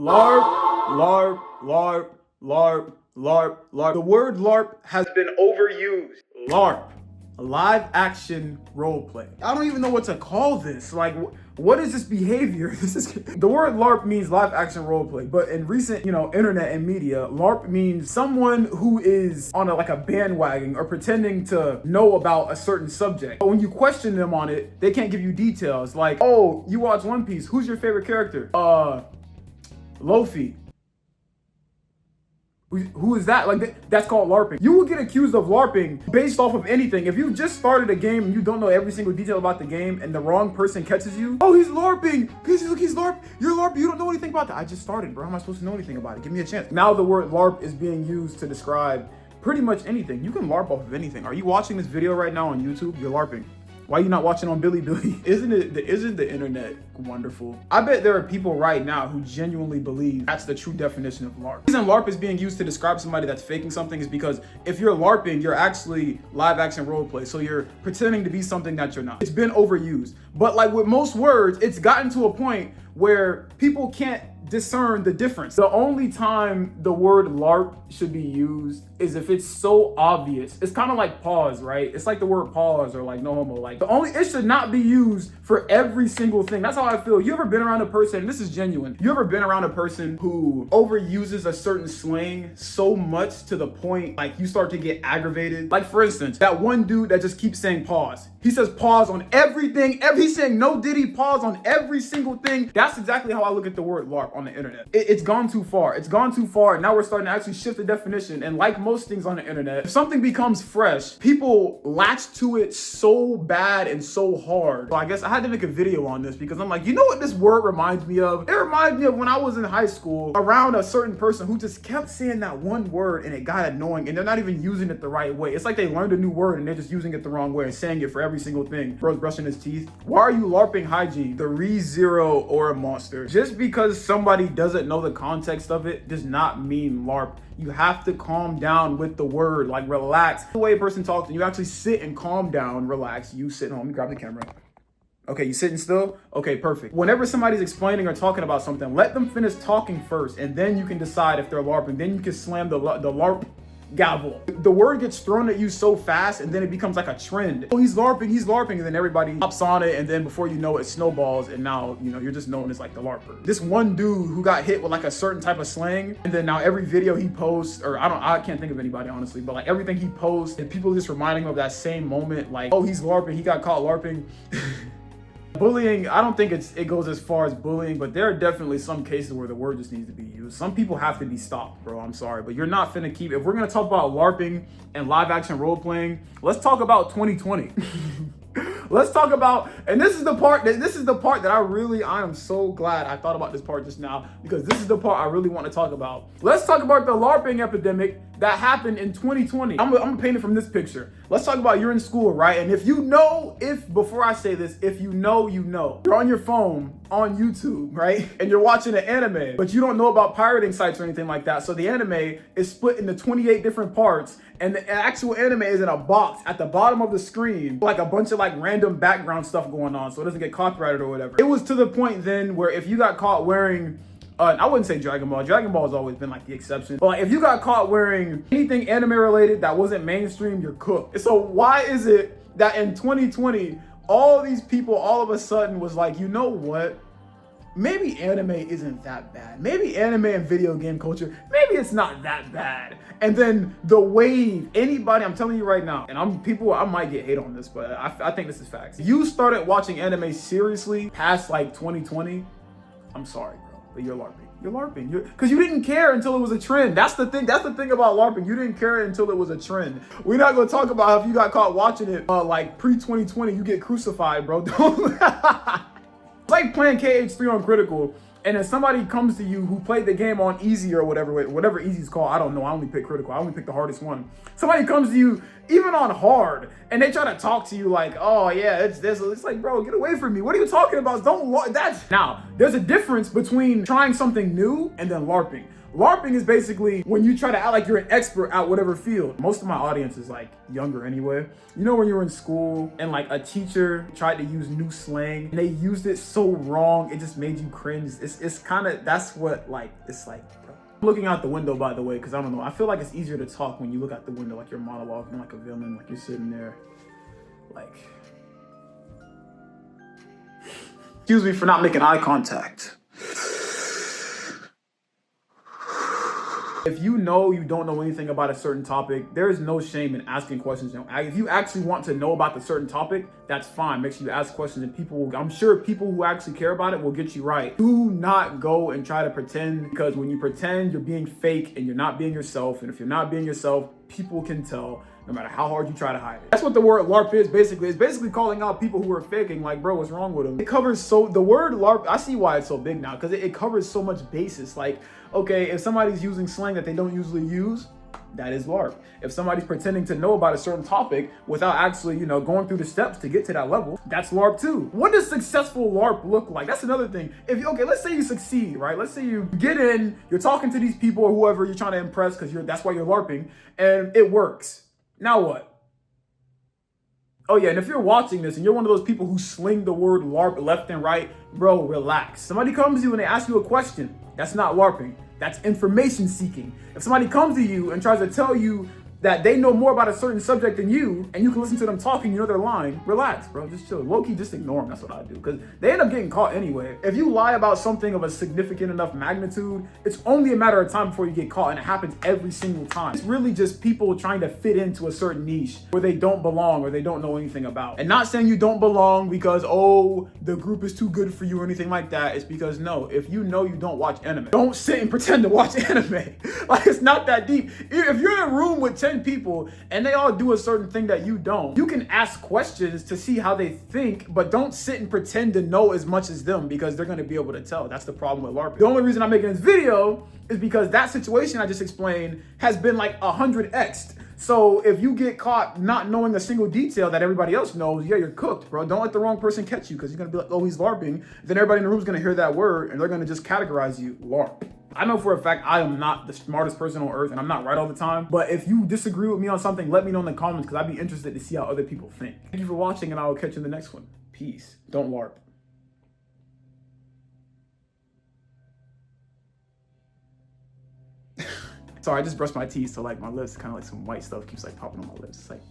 LARP, LARP, LARP, LARP, LARP, LARP. The word LARP has been overused. LARP, live action role play. I don't even know what to call this. Like, what is this behavior? The word LARP means live action role play, but in recent, internet and media, LARP means someone who is on a bandwagon or pretending to know about a certain subject. But when you question them on it, they can't give you details. Like, oh, you watch One Piece. Who's your favorite character? Luffy. Who is that? Like, that's called LARPing. You will get accused of LARPing based off of anything. If you just started a game and you don't know every single detail about the game and the wrong person catches you, oh, he's LARPing. He's LARP. You're LARP. You don't know anything about that. I just started, bro. How am I supposed to know anything about it? Give me a chance. Now the word LARP is being used to describe pretty much anything. You can LARP off of anything. Are you watching this video right now on YouTube? You're LARPing. Why are you not watching on Bilibili? Isn't the internet wonderful? I bet there are people right now who genuinely believe that's the true definition of LARP. The reason LARP is being used to describe somebody that's faking something is because if you're LARPing, you're actually live action role play. So you're pretending to be something that you're not. It's been overused. But like with most words, it's gotten to a point where people can't discern the difference. The only time the word LARP should be used is if it's so obvious. It's kind of like pause, right? It's like the word pause or like no homo. Like it should not be used for every single thing. That's how I feel. You ever been around a person, and this is genuine, you ever been around a person who overuses a certain slang so much to the point like you start to get aggravated? Like for instance, that one dude that just keeps saying pause. He says pause on everything. He's saying no diddy pause on every single thing. That's exactly how I look at the word LARP on the internet. It's gone too far. It's gone too far. Now we're starting to actually shift the definition. And like most things on the internet, if something becomes fresh, people latch to it so bad and so hard. So I guess I had to make a video on this because I'm like, you know what this word reminds me of? It reminds me of when I was in high school around a certain person who just kept saying that one word and it got annoying and they're not even using it the right way. It's like they learned a new word and they're just using it the wrong way and saying it for every single thing. Bro's brushing his teeth. Why are you LARPing hygiene? The ReZero or a monster. Just because somebody doesn't know the context of it does not mean LARP. You have to calm down with the word, like relax. The way a person talks, and you actually sit and calm down, relax. You sit home, you grab the camera. Okay, you sitting still? Okay, perfect. Whenever somebody's explaining or talking about something, let them finish talking first, and then you can decide if they're LARPing. Then you can slam the LARP gavel. The word gets thrown at you so fast and then it becomes like a trend. Oh, he's LARPing, and then everybody hops on it and then before you know it, snowballs and now, you're just known as like the LARPer. This one dude who got hit with like a certain type of slang and then now every video he posts, or I can't think of anybody honestly, but like everything he posts and people just reminding him of that same moment, like, oh, he's LARPing, he got caught LARPing. Bullying, I don't think it goes as far as bullying, but there are definitely some cases where the word just needs to be used. Some people have to be stopped, bro. I'm sorry, but you're not finna keep. If we're gonna talk about LARPing and live action role playing, let's talk about 2020. Let's talk about, and this is the part that I am so glad I thought about this part just now because this is the part I really want to talk about. Let's talk about the LARPing epidemic that happened in 2020. I'm gonna paint it from this picture. Let's talk about you're in school, right? And before I say this, if you know, you're on your phone on YouTube, right? And you're watching an anime, but you don't know about pirating sites or anything like that. So the anime is split into 28 different parts and the actual anime is in a box at the bottom of the screen, like a bunch of like random background stuff going on so it doesn't get copyrighted or whatever. It was to the point then where if you got caught wearing I wouldn't say Dragon Ball. Dragon Ball has always been like the exception. But like, if you got caught wearing anything anime related that wasn't mainstream, you're cooked. So why is it that in 2020, all these people all of a sudden was like, you know what? Maybe anime isn't that bad. Maybe anime and video game culture, maybe it's not that bad. And then the wave, I'm telling you right now, and I might get hate on this, but I think this is facts. You started watching anime seriously past like 2020, I'm sorry, bro, but you're LARPing. You're LARPing. Because you didn't care until it was a trend. That's the thing about LARPing. You didn't care until it was a trend. We're not going to talk about if you got caught watching it like pre-2020, you get crucified, bro. Don't. It's like playing KH3 on critical, and then somebody comes to you who played the game on easy or whatever easy is called. I don't know. I only pick critical. I only pick the hardest one. Somebody comes to you even on hard, and they try to talk to you like, oh yeah, it's this. It's like, bro, get away from me. What are you talking about? Now, there's a difference between trying something new and then LARPing. LARPing is basically when you try to act like you're an expert at whatever field. Most of my audience is like younger anyway. You know when you were in school and like a teacher tried to use new slang and they used it so wrong, it just made you cringe. It's kind of, that's what like, it's like, bro. I'm looking out the window, by the way, because I don't know. I feel like it's easier to talk when you look out the window, like you're monologuing like a villain, like you're sitting there, like. Excuse me for not making eye contact. If you know you don't know anything about a certain topic, there is no shame in asking questions. If you actually want to know about the certain topic, that's fine. Make sure you ask questions and people will, I'm sure people who actually care about it will get you right. Do not go and try to pretend, because when you pretend, you're being fake and you're not being yourself. And if you're not being yourself, people can tell no matter how hard you try to hide it. That's what the word LARP is basically. It's basically calling out people who are faking, like, bro, what's wrong with them? It covers the word LARP, I see why it's so big now, because it covers so much basis. Like, okay, if somebody's using slang that they don't usually use, that is LARP. If somebody's pretending to know about a certain topic without actually, going through the steps to get to that level, that's LARP too. What does successful LARP look like? That's another thing. Okay, let's say you succeed, right? Let's say you get in, you're talking to these people or whoever you're trying to impress, because that's why you're LARPing, and it works. Now what? Oh yeah, and if you're watching this and you're one of those people who sling the word LARP left and right, bro, relax. Somebody comes to you and they ask you a question. That's not LARPing. That's information seeking. If somebody comes to you and tries to tell you that they know more about a certain subject than you, and you can listen to them talking, they're lying, relax, bro, just chill. Low-key, just ignore them, that's what I do, because they end up getting caught anyway. If you lie about something of a significant enough magnitude, it's only a matter of time before you get caught, and it happens every single time. It's really just people trying to fit into a certain niche where they don't belong or they don't know anything about. And not saying you don't belong because, oh, the group is too good for you or anything like that. It's because, no, if you know you don't watch anime, don't sit and pretend to watch anime. Like, it's not that deep. If you're in a room with 10 people and they all do a certain thing that you don't, you can ask questions to see how they think, but don't sit and pretend to know as much as them, because they're going to be able to tell. That's the problem with LARP. The only reason I'm making this video is because that situation I just explained has been like 100x'd. So if you get caught not knowing a single detail that everybody else knows, yeah, you're cooked, bro. Don't let the wrong person catch you, because you're going to be like, oh, he's LARPing. Then everybody in the room is going to hear that word and they're going to just categorize you LARP. I know for a fact I am not the smartest person on earth and I'm not right all the time. But if you disagree with me on something, let me know in the comments, because I'd be interested to see how other people think. Thank you for watching, and I will catch you in the next one. Peace. Don't LARP. Sorry, I just brushed my teeth, so like my lips, kind of like some white stuff keeps like popping on my lips. It's like